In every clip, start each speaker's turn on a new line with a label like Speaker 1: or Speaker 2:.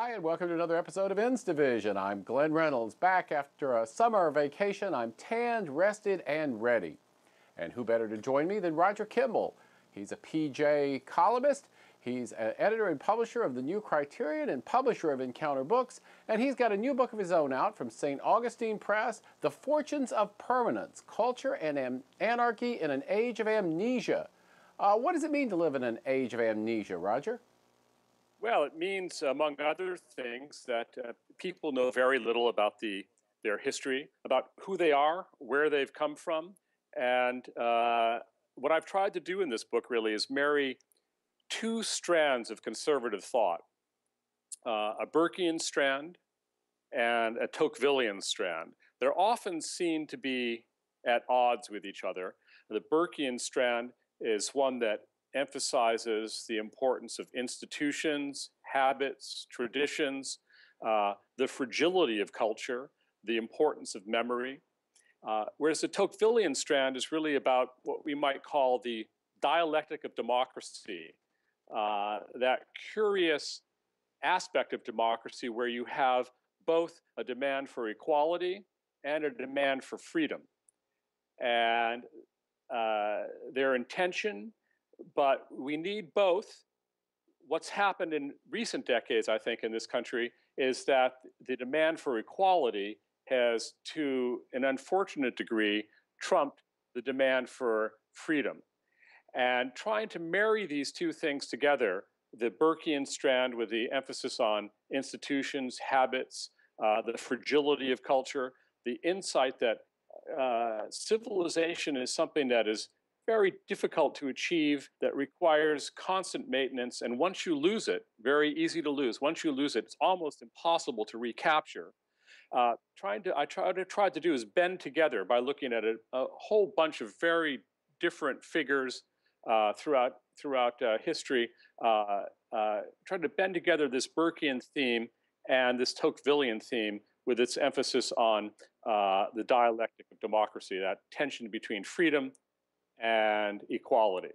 Speaker 1: Hi, and welcome to another episode of Ends Division. I'm Glenn Reynolds, back after a summer vacation. I'm tanned, rested, and ready. And who better to join me than Roger Kimball? He's a PJ columnist. He's an editor and publisher of The New Criterion and publisher of Encounter Books. And he's got a new book of his own out from St. Augustine Press, The Fortunes of Permanence, Culture and Anarchy in an Age of Amnesia. What does it mean to live in an age of amnesia, Roger?
Speaker 2: Well, it means, among other things, that people know very little about their history, about who they are, where they've come from. And what I've tried to do in this book really is marry two strands of conservative thought, a Burkean strand and a Tocquevillian strand. They're often seen to be at odds with each other. The Burkean strand is one that emphasizes the importance of institutions, habits, traditions, the fragility of culture, the importance of memory. Whereas the Tocquevillian strand is really about what we might call the dialectic of democracy, that curious aspect of democracy where you have both a demand for equality and a demand for freedom. And their intention, but we need both. What's happened in recent decades, I think, in this country is that the demand for equality has, to an unfortunate degree, trumped the demand for freedom. And trying to marry these two things together, the Burkean strand with the emphasis on institutions, habits, the fragility of culture, the insight that civilization is something that is very difficult to achieve, that requires constant maintenance, and once you lose it, very easy to lose. Once you lose it, it's almost impossible to recapture. I tried to do is bend together by looking at a whole bunch of very different figures throughout history, trying to bend together this Burkean theme and this Tocquevillian theme with its emphasis on the dialectic of democracy, that tension between freedom and equality.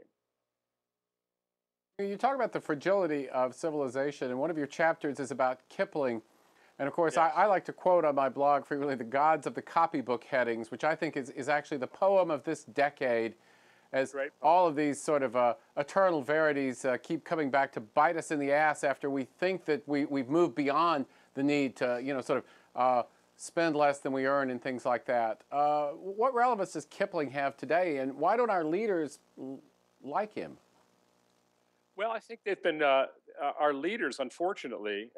Speaker 1: You talk about the fragility of civilization, and one of your chapters is about Kipling. And of course, yes. I like to quote on my blog frequently the gods of the copybook headings, which I think is actually the poem of this decade, as all of these sort of eternal verities keep coming back to bite us in the ass after we think that we've moved beyond the need to, sort of spend less than we earn and things like that. What relevance does Kipling have today, and why don't our leaders like him?
Speaker 2: Well, I think they've been, our leaders, unfortunately,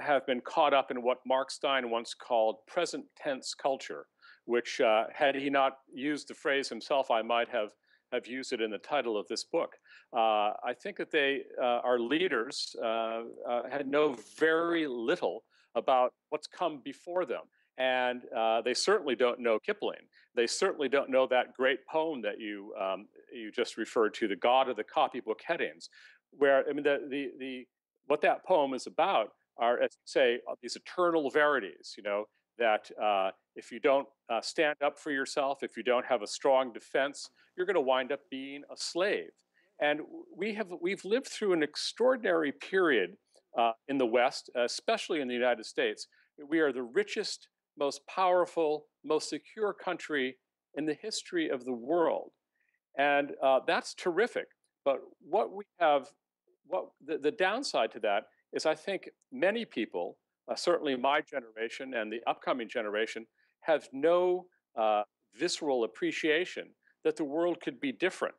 Speaker 2: have been caught up in what Mark Stein once called present tense culture, which had he not used the phrase himself, I might have used it in the title of this book. I think that our leaders had know very little about what's come before them. And they certainly don't know Kipling. They certainly don't know that great poem that you just referred to, The God of the Copybook Headings, where, I mean, what that poem is about are, as you say, these eternal verities, that if you don't stand up for yourself, if you don't have a strong defense, you're going to wind up being a slave. And we've lived through an extraordinary period in the West, especially in the United States. We are the richest, most powerful, most secure country in the history of the world. And that's terrific. But the downside to that is I think many people, certainly my generation and the upcoming generation, have no visceral appreciation that the world could be different.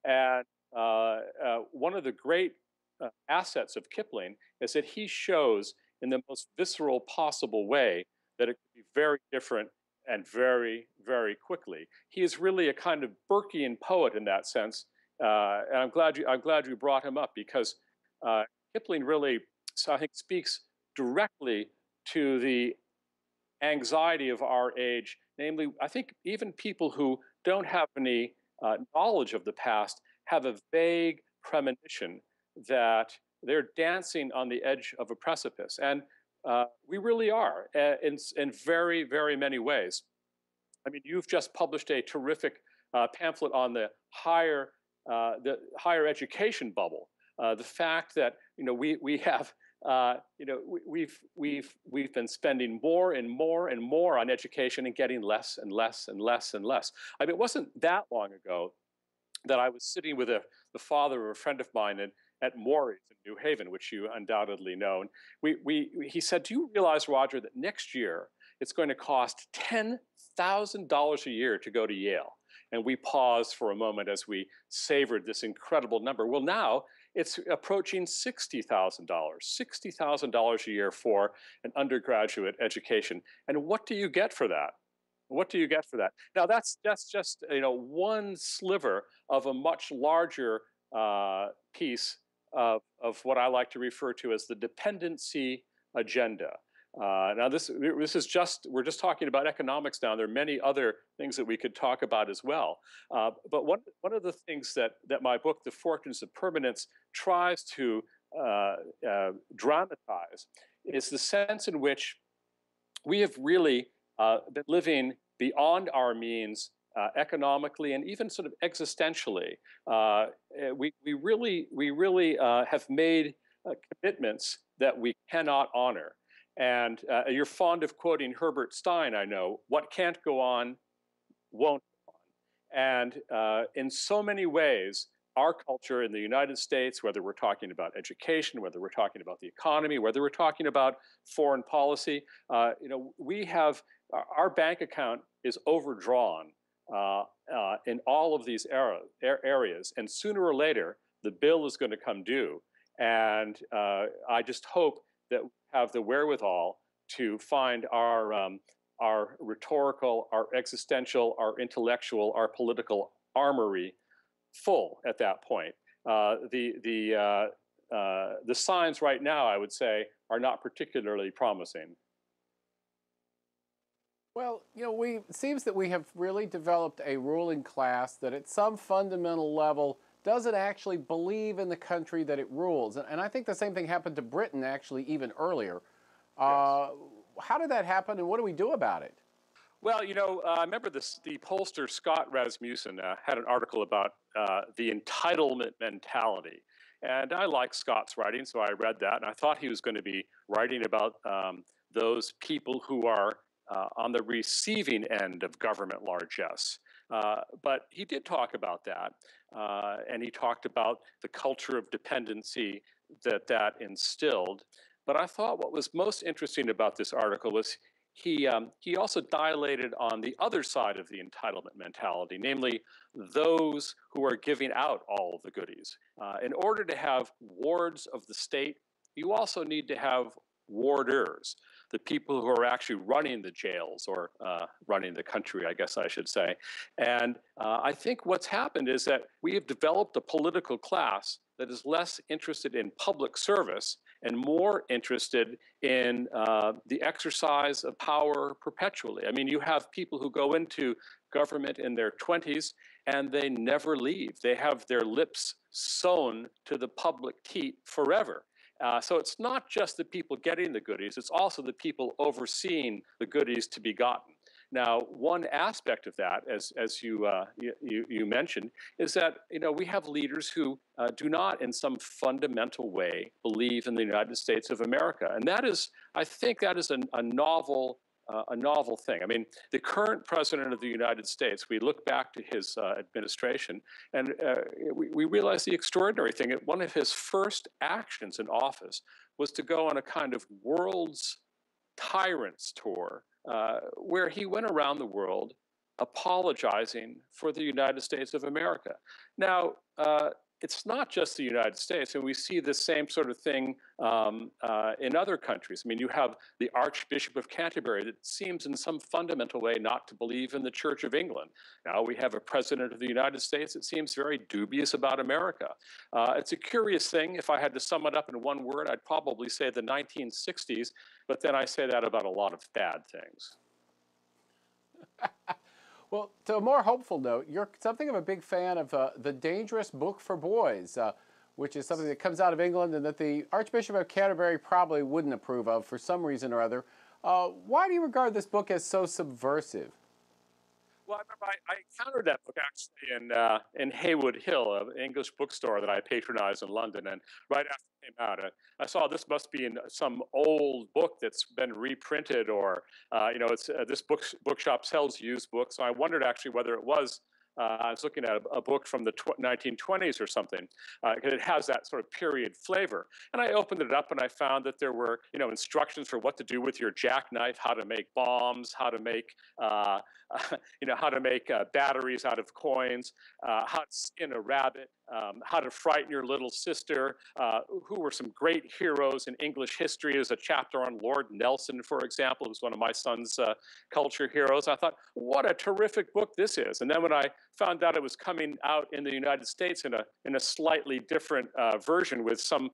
Speaker 2: And one of the great assets of Kipling is that he shows in the most visceral possible way that it could be very different and very, very quickly. He is really a kind of Burkean poet in that sense, and I'm glad you brought him up, because Kipling really, I think, speaks directly to the anxiety of our age. Namely, I think even people who don't have any knowledge of the past have a vague premonition that they're dancing on the edge of a precipice. And we really are in very, very many ways. I mean, you've just published a terrific pamphlet on the higher education bubble. The fact that we have we've been spending more and more and more on education and getting less and less and less and less. I mean, it wasn't that long ago that I was sitting with the father of a friend of mine at Morey's in New Haven, which you undoubtedly know. And he said, "Do you realize, Roger, that next year it's going to cost $10,000 a year to go to Yale?" And we paused for a moment as we savored this incredible number. Well, now it's approaching $60,000 a year for an undergraduate education. And what do you get for that? What do you get for that? Now that's just one sliver of a much larger piece of what I like to refer to as the dependency agenda. Now this is we're just talking about economics now. There are many other things that we could talk about as well. But one of the things that my book, The Fortunes of Permanence, tries to dramatize is the sense in which we have really been living beyond our means economically and even sort of existentially. We really have made commitments that we cannot honor. And you're fond of quoting Herbert Stein, I know. What can't go on won't go on. And in so many ways, our culture in the United States, whether we're talking about education, whether we're talking about the economy, whether we're talking about foreign policy, we have our bank account is overdrawn in all of these areas, and sooner or later the bill is going to come due. And I just hope that we have the wherewithal to find our rhetorical, our existential, our intellectual, our political armory full at that point. The signs right now, I would say, are not particularly promising.
Speaker 1: Well, it seems that we have really developed a ruling class that at some fundamental level doesn't actually believe in the country that it rules. And I think the same thing happened to Britain actually even earlier.
Speaker 2: Yes.
Speaker 1: How did that happen and what do we do about it?
Speaker 2: Well, I remember the pollster Scott Rasmussen had an article about the entitlement mentality. And I like Scott's writing, so I read that. And I thought he was going to be writing about those people who are on the receiving end of government largesse. But he did talk about that. And he talked about the culture of dependency that instilled. But I thought what was most interesting about this article was he also dilated on the other side of the entitlement mentality, namely those who are giving out all of the goodies. In order to have wards of the state, you also need to have warders, the people who are actually running the jails or running the country, I guess I should say. And I think what's happened is that we have developed a political class that is less interested in public service and more interested in the exercise of power perpetually. I mean, you have people who go into government in their 20s and they never leave. They have their lips sewn to the public teat forever. So it's not just the people getting the goodies, it's also the people overseeing the goodies to be gotten. Now, one aspect of that, as you mentioned, is that we have leaders who do not, in some fundamental way, believe in the United States of America, and I think that is a novel thing. I mean, the current president of the United States, we look back to his administration, and we realize the extraordinary thing. One of his first actions in office was to go on a kind of world's tyrants tour, where he went around the world apologizing for the United States of America. Now, it's not just the United States, and we see the same sort of thing in other countries. I mean, you have the Archbishop of Canterbury that seems in some fundamental way not to believe in the Church of England. Now we have a president of the United States that seems very dubious about America. It's a curious thing. If I had to sum it up in one word, I'd probably say the 1960s, but then I say that about a lot of bad things.
Speaker 1: Well, to a more hopeful note, you're something of a big fan of The Dangerous Book for Boys, which is something that comes out of England and that the Archbishop of Canterbury probably wouldn't approve of for some reason or other. Why do you regard this book as so subversive?
Speaker 2: Well, I remember I encountered that book actually in Haywood Hill, an English bookstore that I patronize in London. And right after it came out, I saw this must be in some old book that's been reprinted, or it's this bookshop sells used books. So I wondered actually whether it was. I was looking at a book from the 1920s or something, because it has that sort of period flavor. And I opened it up and I found that there were, instructions for what to do with your jackknife, how to make bombs, how to make, how to make batteries out of coins, how to skin a rabbit, how to frighten your little sister, who were some great heroes in English history. There's a chapter on Lord Nelson, for example, who's one of my son's culture heroes. I thought, what a terrific book this is. And then when I found out it was coming out in the United States in a slightly different version with some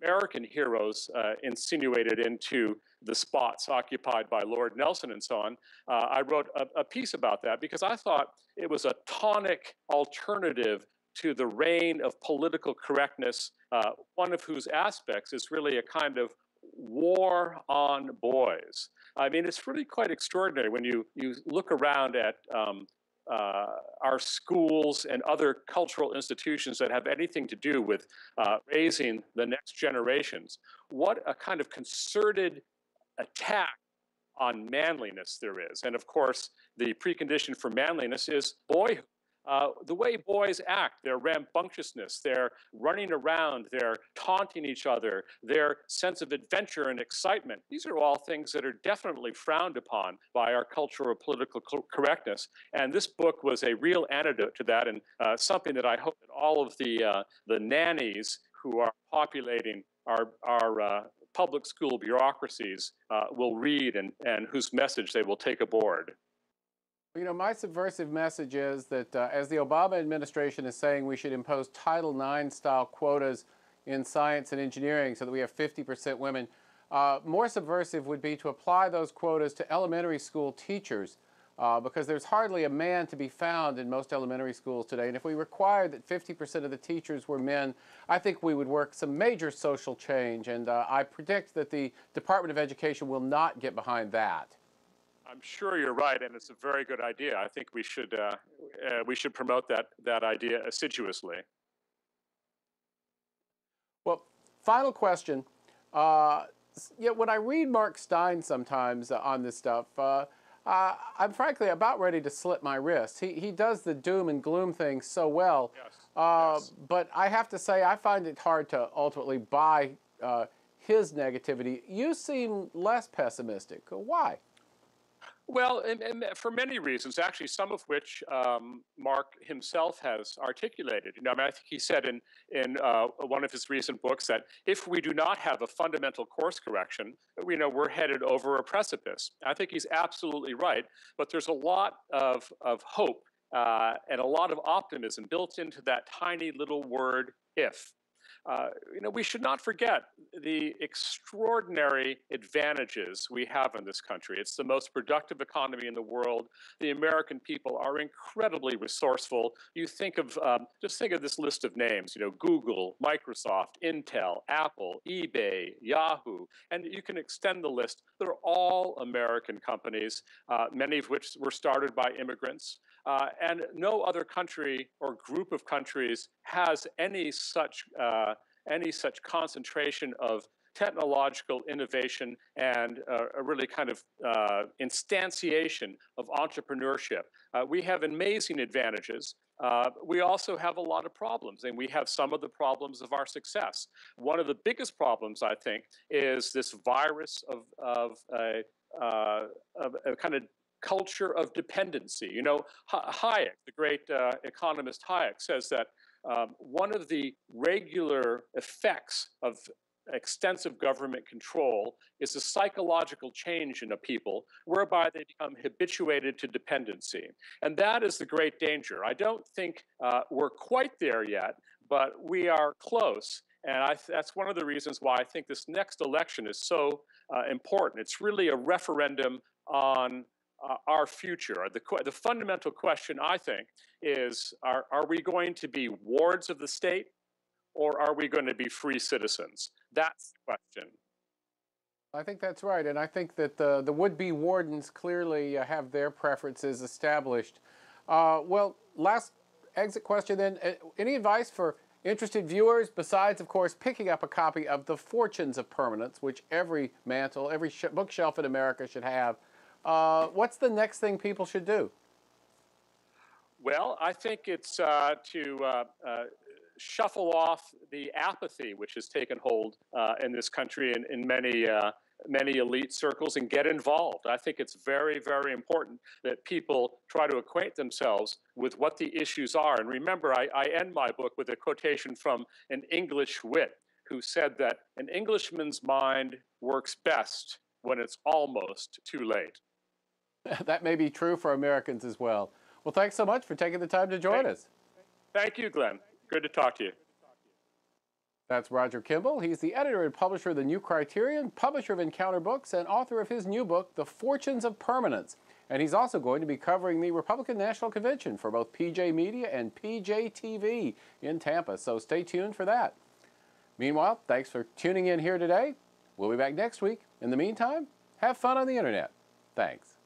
Speaker 2: American heroes insinuated into the spots occupied by Lord Nelson and so on, I wrote a piece about that because I thought it was a tonic alternative to the reign of political correctness, one of whose aspects is really a kind of war on boys. I mean, it's really quite extraordinary when you look around at our schools and other cultural institutions that have anything to do with raising the next generations. What a kind of concerted attack on manliness there is. And of course, the precondition for manliness is boyhood. The way boys act, their rambunctiousness, their running around, their taunting each other, their sense of adventure and excitement, these are all things that are definitely frowned upon by our cultural political correctness. And this book was a real antidote to that, and something that I hope that all of the nannies who are populating our public school bureaucracies will read and whose message they will take aboard.
Speaker 1: My subversive message is that as the Obama administration is saying we should impose Title IX style quotas in science and engineering so that we have 50% women, more subversive would be to apply those quotas to elementary school teachers because there's hardly a man to be found in most elementary schools today. And if we required that 50% of the teachers were men, I think we would work some major social change. And I predict that the Department of Education will not get behind that.
Speaker 2: I'm sure you're right, and it's a very good idea. I think we should promote that idea assiduously.
Speaker 1: Well, final question. When I read Mark Stein sometimes on this stuff, I'm frankly about ready to slit my wrists. He does the doom and gloom thing so well,
Speaker 2: yes.
Speaker 1: But I have to say I find it hard to ultimately buy his negativity. You seem less pessimistic. Why?
Speaker 2: Well, and for many reasons, actually, some of which Mark himself has articulated. I think he said in one of his recent books that if we do not have a fundamental course correction, we're headed over a precipice. I think he's absolutely right, but there's a lot of hope and a lot of optimism built into that tiny little word "if." We should not forget the extraordinary advantages we have in this country. It's the most productive economy in the world. The American people are incredibly resourceful. You think of, just think of this list of names, Google, Microsoft, Intel, Apple, eBay, Yahoo, and you can extend the list. They're all American companies, many of which were started by immigrants. And no other country or group of countries has any such concentration of technological innovation and a really kind of instantiation of entrepreneurship. We have amazing advantages. We also have a lot of problems, and we have some of the problems of our success. One of the biggest problems, I think, is this virus of a kind of culture of dependency. Hayek, the great economist Hayek, says that one of the regular effects of extensive government control is a psychological change in a people whereby they become habituated to dependency. And that is the great danger. I don't think we're quite there yet, but we are close. And that's one of the reasons why I think this next election is so important. It's really a referendum on our future. The fundamental question, I think, is are we going to be wards of the state, or are we going to be free citizens? That's the question.
Speaker 1: I think that's right, and I think that the would-be wardens clearly have their preferences established. Well, last exit question then. Any advice for interested viewers besides, of course, picking up a copy of The Fortunes of Permanence, which every mantle, every bookshelf in America should have? What's the next thing people should do?
Speaker 2: Well, I think it's to shuffle off the apathy which has taken hold in this country in many elite circles and get involved. I think it's very, very important that people try to acquaint themselves with what the issues are. And remember, I end my book with a quotation from an English wit who said that an Englishman's mind works best when it's almost too late.
Speaker 1: That may be true for Americans as well. Well, thanks so much for taking the time to join us.
Speaker 2: Thank you, Glenn. Good to talk to you.
Speaker 1: That's Roger Kimball. He's the editor and publisher of The New Criterion, publisher of Encounter Books, and author of his new book, The Fortunes of Permanence. And he's also going to be covering the Republican National Convention for both PJ Media and PJ TV in Tampa. So stay tuned for that. Meanwhile, thanks for tuning in here today. We'll be back next week. In the meantime, have fun on the internet. Thanks.